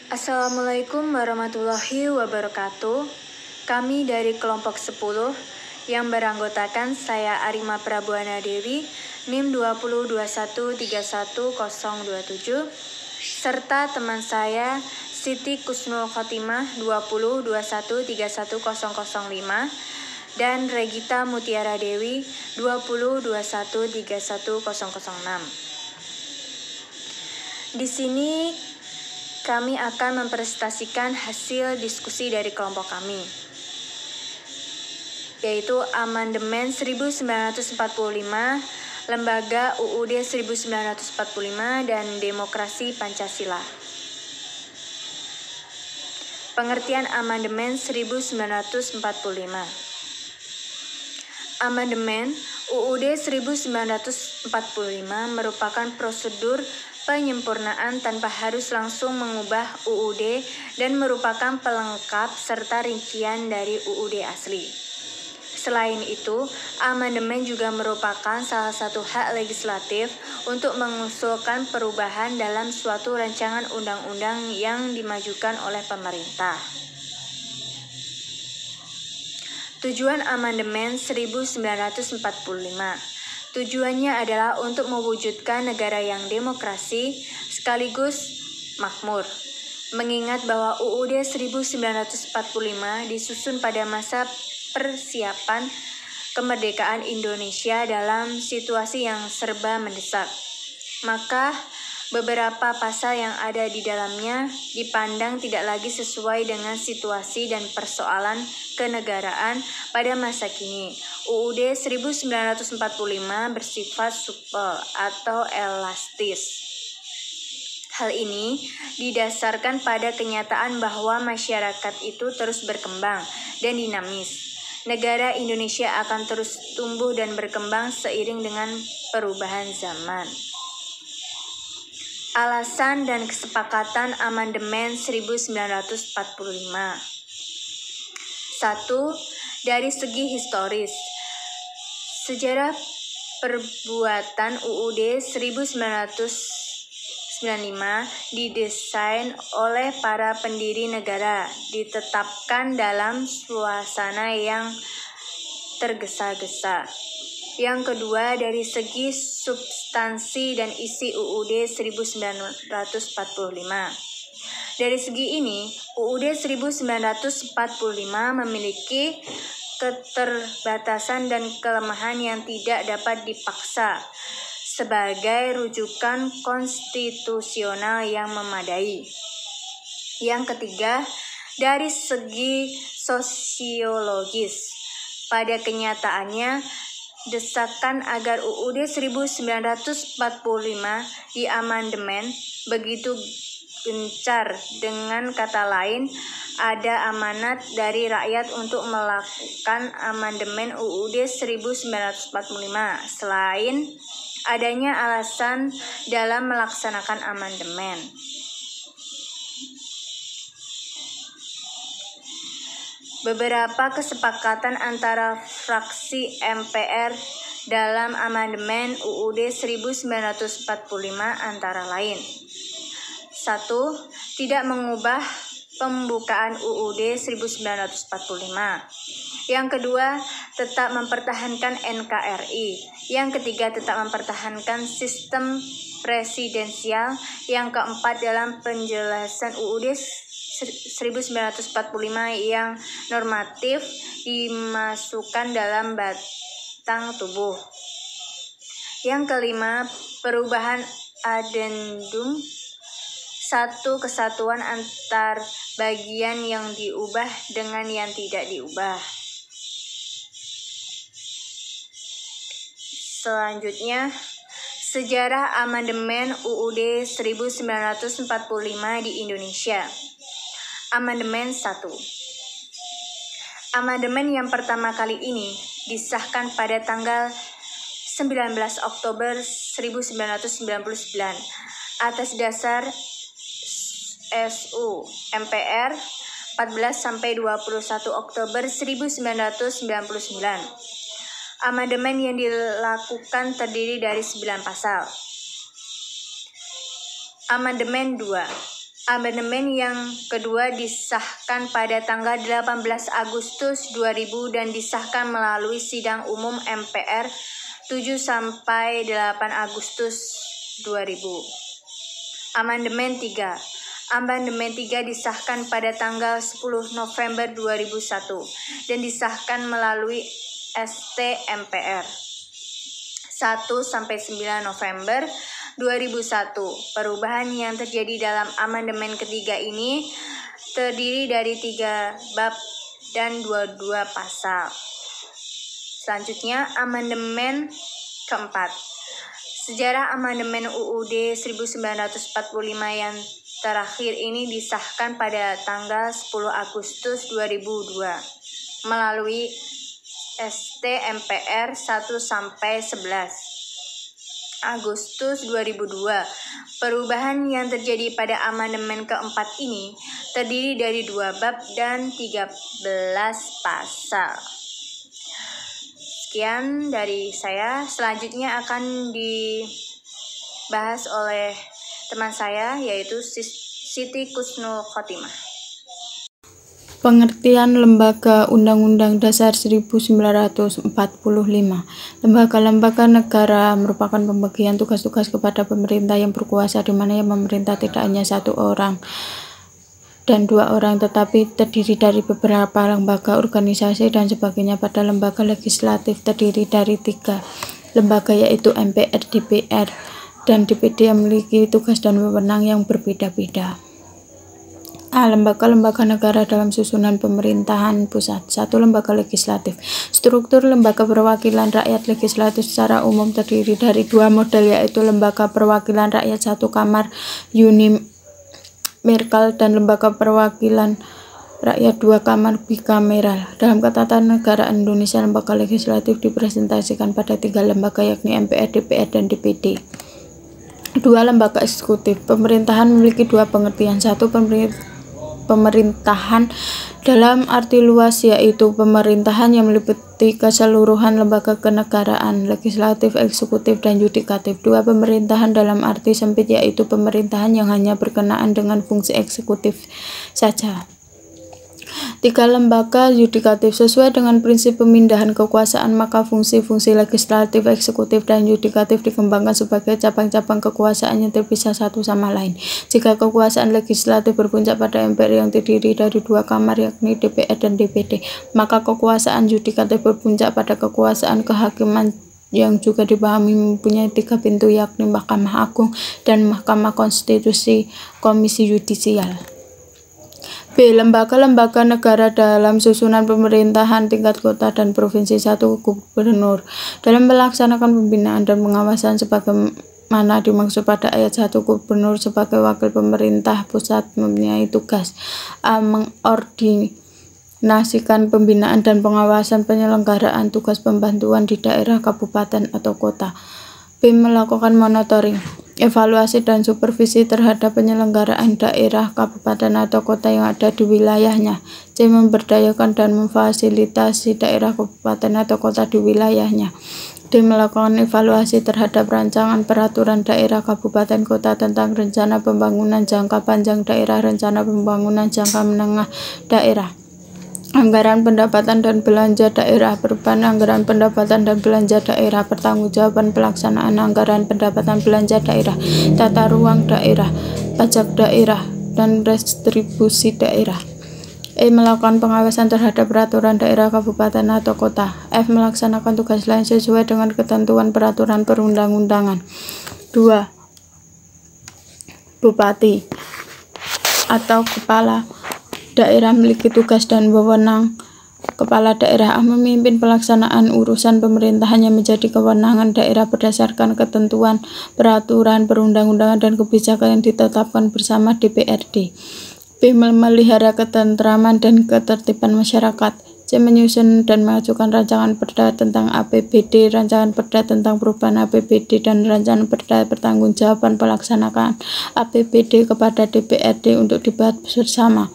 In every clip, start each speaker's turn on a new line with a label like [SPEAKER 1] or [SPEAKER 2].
[SPEAKER 1] Assalamualaikum warahmatullahi wabarakatuh. Kami dari kelompok 10 yang beranggotakan saya Arima Prabuana Dewi, NIM 2021311027, serta teman saya Siti Kusnul Khotimah 2021311005 dan Regita Mutiara Dewi 2021311006. Di sini kami akan mempresentasikan hasil diskusi dari kelompok kami, yaitu Amandemen 1945, Lembaga UUD 1945, dan Demokrasi Pancasila. Pengertian Amandemen 1945. Amandemen UUD 1945 merupakan prosedur penyempurnaan tanpa harus langsung mengubah UUD dan merupakan pelengkap serta rincian dari UUD asli. Selain itu, amandemen juga merupakan salah satu hak legislatif untuk mengusulkan perubahan dalam suatu rancangan undang-undang yang dimajukan oleh pemerintah. Tujuan amandemen 1945. Tujuannya adalah untuk mewujudkan negara yang demokrasi sekaligus makmur. Mengingat bahwa UUD 1945 disusun pada masa persiapan kemerdekaan Indonesia dalam situasi yang serba mendesak, maka beberapa pasal yang ada di dalamnya dipandang tidak lagi sesuai dengan situasi dan persoalan kenegaraan pada masa kini. UUD 1945 bersifat supel atau elastis. Hal ini didasarkan pada kenyataan bahwa masyarakat itu terus berkembang dan dinamis. Negara Indonesia akan terus tumbuh dan berkembang seiring dengan perubahan zaman. Alasan dan kesepakatan Amandemen 1945. 1. Dari segi historis, sejarah perbuatan UUD 1995 didesain oleh para pendiri negara, ditetapkan dalam suasana yang tergesa-gesa. Yang kedua, dari segi substansi dan isi UUD 1945. Dari segi ini, UUD 1945 memiliki keterbatasan dan kelemahan yang tidak dapat dipaksa sebagai rujukan konstitusional yang memadai. Yang ketiga, dari segi sosiologis, pada kenyataannya desakan agar UUD 1945 diamandemen begitu gencar. Dengan kata lain, ada amanat dari rakyat untuk melakukan amandemen UUD 1945 selain adanya alasan dalam melaksanakan amandemen. Beberapa kesepakatan antara fraksi MPR dalam amandemen UUD 1945 antara lain. 1. Tidak mengubah pembukaan UUD 1945. Yang kedua, tetap mempertahankan NKRI. Yang ketiga, tetap mempertahankan sistem presidensial. Yang keempat, dalam penjelasan UUD 1945 yang normatif dimasukkan dalam batang tubuh. Yang kelima, perubahan adendum 1, kesatuan antar bagian yang diubah dengan yang tidak diubah. Selanjutnya, sejarah amandemen UUD 1945 di Indonesia. Amandemen 1. Amandemen yang pertama kali ini disahkan pada tanggal 19 Oktober 1999 atas dasar SU MPR 14-21 Oktober 1999. Amandemen yang dilakukan terdiri dari 9 pasal. Amandemen 2. Amandemen yang kedua disahkan pada tanggal 18 Agustus 2000 dan disahkan melalui sidang umum MPR 7-8 Agustus 2000. Amandemen 3 disahkan pada tanggal 10 November 2001 dan disahkan melalui ST MPR 1-9 November 2001. Perubahan yang terjadi dalam amandemen ketiga ini terdiri dari 3 bab dan 22 pasal. Selanjutnya, amandemen keempat. Sejarah amandemen UUD 1945 yang terakhir ini disahkan pada tanggal 10 Agustus 2002 melalui ST MPR 1-11 Agustus 2002. Perubahan yang terjadi pada amandemen keempat ini terdiri dari 2 bab dan 13 pasal. Sekian dari saya. Selanjutnya akan dibahas oleh teman saya, yaitu Siti Kusnul Khotimah.
[SPEAKER 2] Pengertian Lembaga Undang-Undang Dasar 1945. Lembaga-lembaga negara merupakan pembagian tugas-tugas kepada pemerintah yang berkuasa, di mana yang memerintah tidak hanya 1 orang dan 2 orang, tetapi terdiri dari beberapa lembaga, organisasi, dan sebagainya. Pada lembaga legislatif terdiri dari 3 lembaga, yaitu MPR, DPR, dan DPD yang memiliki tugas dan wewenang yang berbeda-beda. Lembaga-lembaga negara dalam susunan pemerintahan pusat. 1. Lembaga legislatif. Struktur lembaga perwakilan rakyat legislatif secara umum terdiri dari 2 model, yaitu lembaga perwakilan rakyat 1 kamar unimerkal dan lembaga perwakilan rakyat 2 kamar bikameral. Dalam ketatanegaraan Indonesia, lembaga legislatif dipresentasikan pada 3 lembaga, yakni MPR, DPR, dan DPD. 2. Lembaga eksekutif. Pemerintahan memiliki 2 pengertian. 1. Pemerintahan dalam arti luas, yaitu pemerintahan yang meliputi keseluruhan lembaga kenegaraan, legislatif, eksekutif, dan yudikatif. 2. Pemerintahan dalam arti sempit, yaitu pemerintahan yang hanya berkenaan dengan fungsi eksekutif saja. 3. Lembaga yudikatif. Sesuai dengan prinsip pemindahan kekuasaan, maka fungsi-fungsi legislatif, eksekutif, dan yudikatif dikembangkan sebagai cabang-cabang kekuasaan yang terpisah satu sama lain. Jika kekuasaan legislatif berpuncak pada MPR yang terdiri dari 2 kamar, yakni DPR dan DPD, maka kekuasaan yudikatif berpuncak pada kekuasaan kehakiman yang juga dipahami mempunyai 3 pintu, yakni Mahkamah Agung dan Mahkamah Konstitusi, Komisi Yudisial. B. Lembaga-lembaga negara dalam susunan pemerintahan tingkat kota dan provinsi. 1. Gubernur. Dalam melaksanakan pembinaan dan pengawasan sebagaimana dimaksud pada ayat 1, gubernur sebagai wakil pemerintah pusat mempunyai tugas A. Mengordinasikan pembinaan dan pengawasan penyelenggaraan tugas pembantuan di daerah, kabupaten, atau kota. B. Melakukan monitoring, evaluasi, dan supervisi terhadap penyelenggaraan daerah, kabupaten, atau kota yang ada di wilayahnya. C. Memberdayakan dan memfasilitasi daerah, kabupaten, atau kota di wilayahnya. D. Melakukan evaluasi terhadap rancangan peraturan daerah, kabupaten, kota tentang rencana pembangunan jangka panjang daerah, rencana pembangunan jangka menengah daerah, anggaran pendapatan dan belanja daerah, perubahan anggaran pendapatan dan belanja daerah, pertanggungjawaban pelaksanaan anggaran pendapatan belanja daerah, tata ruang daerah, pajak daerah, dan restribusi daerah. E. Melakukan pengawasan terhadap peraturan daerah, kabupaten, atau kota. F. Melaksanakan tugas lain sesuai dengan ketentuan peraturan perundang-undangan. 2. Bupati atau kepala daerah memiliki tugas dan wewenang. Kepala daerah A memimpin pelaksanaan urusan pemerintahan yang menjadi kewenangan daerah berdasarkan ketentuan peraturan perundang-undangan dan kebijakan yang ditetapkan bersama DPRD. B. Memelihara ketentraman dan ketertiban masyarakat. C. Menyusun dan mengajukan rancangan perda tentang APBD, rancangan perda tentang perubahan APBD, dan rancangan perda pertanggungjawaban pelaksanaan APBD kepada DPRD untuk dibahas bersama.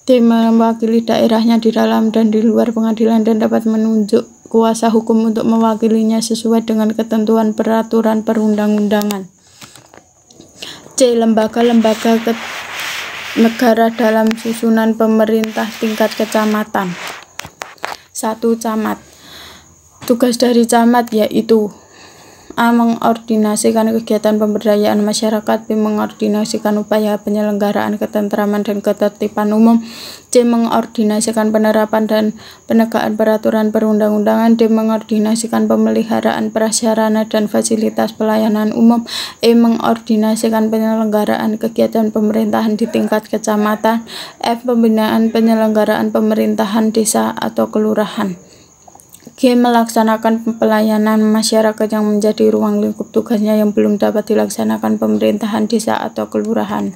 [SPEAKER 2] D. Mewakili daerahnya di dalam dan di luar pengadilan dan dapat menunjuk kuasa hukum untuk mewakilinya sesuai dengan ketentuan peraturan perundang-undangan. C. Lembaga-lembaga Negara dalam susunan pemerintah tingkat kecamatan. 1. Camat. Tugas dari camat yaitu A. Mengordinasikan kegiatan pemberdayaan masyarakat. B. Mengordinasikan upaya penyelenggaraan ketentraman dan ketertiban umum. C. Mengordinasikan penerapan dan penegakan peraturan perundang-undangan. D. Mengordinasikan pemeliharaan prasarana dan fasilitas pelayanan umum. E. Mengordinasikan penyelenggaraan kegiatan pemerintahan di tingkat kecamatan. F. Pembinaan penyelenggaraan pemerintahan desa atau kelurahan. G. Melaksanakan pelayanan masyarakat yang menjadi ruang lingkup tugasnya yang belum dapat dilaksanakan pemerintahan desa atau kelurahan.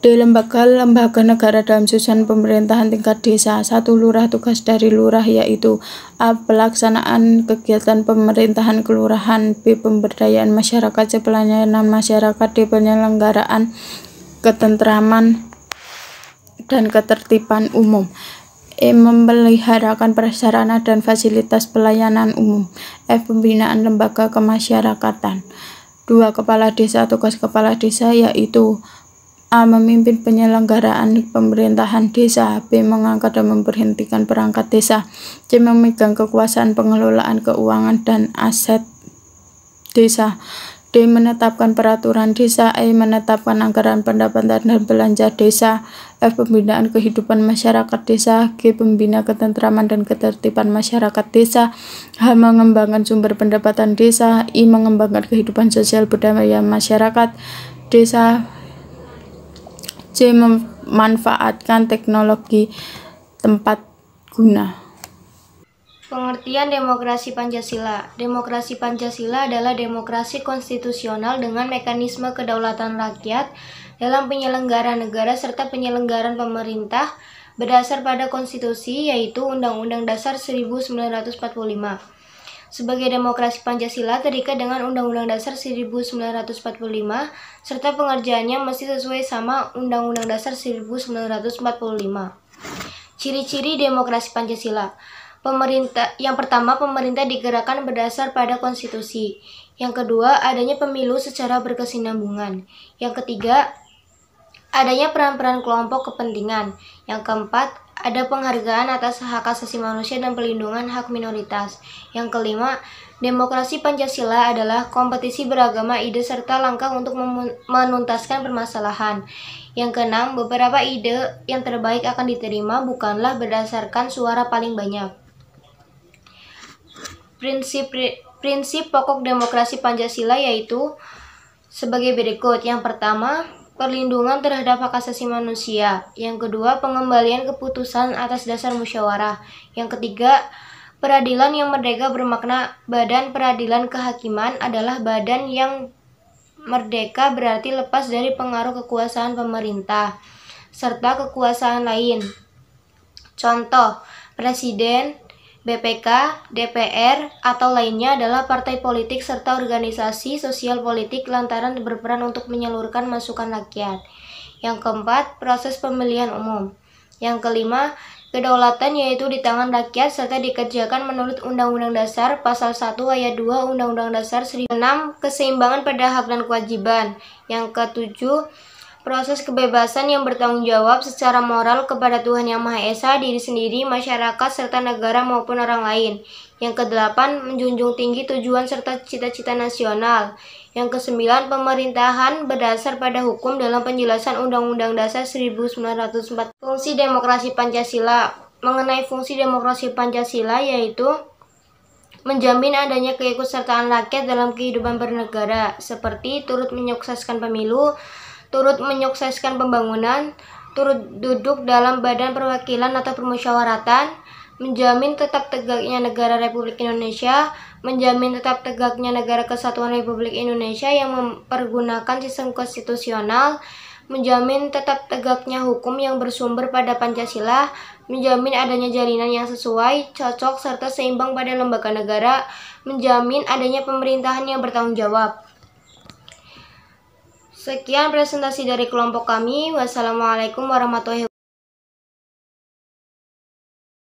[SPEAKER 2] D. Lembaga negara dalam susunan pemerintahan tingkat desa. 1. Lurah. Tugas dari lurah yaitu A. Pelaksanaan kegiatan pemerintahan kelurahan. B. Pemberdayaan masyarakat. C. Pelayanan masyarakat. D. Penyelenggaraan ketentraman dan ketertiban umum. E. Memeliharakan prasarana dan fasilitas pelayanan umum. F. Pembinaan lembaga kemasyarakatan. 2. Kepala desa. Tugas kepala desa yaitu A. Memimpin penyelenggaraan pemerintahan desa. B. Mengangkat dan memberhentikan perangkat desa. C. Memegang kekuasaan pengelolaan keuangan dan aset desa. D. Menetapkan peraturan desa. E. Menetapkan anggaran pendapatan dan belanja desa. F. Pembinaan kehidupan masyarakat desa. G. Pembina ketentraman dan ketertiban masyarakat desa. H. Mengembangkan sumber pendapatan desa. I. Mengembangkan kehidupan sosial budaya masyarakat desa. C. Memanfaatkan teknologi tempat guna.
[SPEAKER 3] Pengertian demokrasi Pancasila. Demokrasi Pancasila adalah demokrasi konstitusional dengan mekanisme kedaulatan rakyat dalam penyelenggaraan negara serta penyelenggaraan pemerintah berdasar pada konstitusi yaitu Undang-Undang Dasar 1945. Sebagai demokrasi Pancasila terikat dengan Undang-Undang Dasar 1945 serta pengerjaannya mesti sesuai sama Undang-Undang Dasar 1945. Ciri-ciri demokrasi Pancasila. Yang pertama, pemerintah digerakkan berdasar pada konstitusi. Yang kedua, adanya pemilu secara berkesinambungan. Yang ketiga, adanya peran-peran kelompok kepentingan. Yang keempat, ada penghargaan atas hak asasi manusia dan pelindungan hak minoritas. Yang kelima, demokrasi Pancasila adalah kompetisi beragama ide serta langkah untuk menuntaskan permasalahan. Yang keenam, beberapa ide yang terbaik akan diterima bukanlah berdasarkan suara paling banyak. Prinsip pokok demokrasi Pancasila yaitu sebagai berikut. Yang pertama, perlindungan terhadap hak asasi manusia. Yang kedua, pengembalian keputusan atas dasar musyawarah. Yang ketiga, peradilan yang merdeka bermakna badan peradilan kehakiman adalah badan yang merdeka berarti lepas dari pengaruh kekuasaan pemerintah serta kekuasaan lain. Contoh, presiden, BPK, DPR, atau lainnya adalah partai politik serta organisasi sosial politik lantaran berperan untuk menyalurkan masukan rakyat. Yang keempat, proses pemilihan umum. Yang kelima, kedaulatan yaitu di tangan rakyat serta dikerjakan menurut Undang-Undang Dasar Pasal 1 Ayat 2 Undang-Undang Dasar 1945. 6. Keseimbangan pada hak dan kewajiban. Yang ketujuh, proses kebebasan yang bertanggung jawab secara moral kepada Tuhan Yang Maha Esa, diri sendiri, masyarakat, serta negara maupun orang lain. Yang kedelapan, menjunjung tinggi tujuan serta cita-cita nasional. Yang kesembilan, pemerintahan berdasar pada hukum dalam penjelasan Undang-Undang Dasar 1945. Fungsi demokrasi Pancasila. Mengenai fungsi demokrasi Pancasila yaitu menjamin adanya keikutsertaan rakyat dalam kehidupan bernegara, seperti turut menyukseskan pemilu, turut menyukseskan pembangunan, turut duduk dalam badan perwakilan atau permusyawaratan, menjamin tetap tegaknya negara Republik Indonesia, menjamin tetap tegaknya negara kesatuan Republik Indonesia yang mempergunakan sistem konstitusional, menjamin tetap tegaknya hukum yang bersumber pada Pancasila, menjamin adanya jalinan yang sesuai, cocok, serta seimbang pada lembaga negara, menjamin adanya pemerintahan yang bertanggung jawab. Sekian presentasi dari kelompok kami. Wassalamualaikum warahmatullahi wabarakatuh.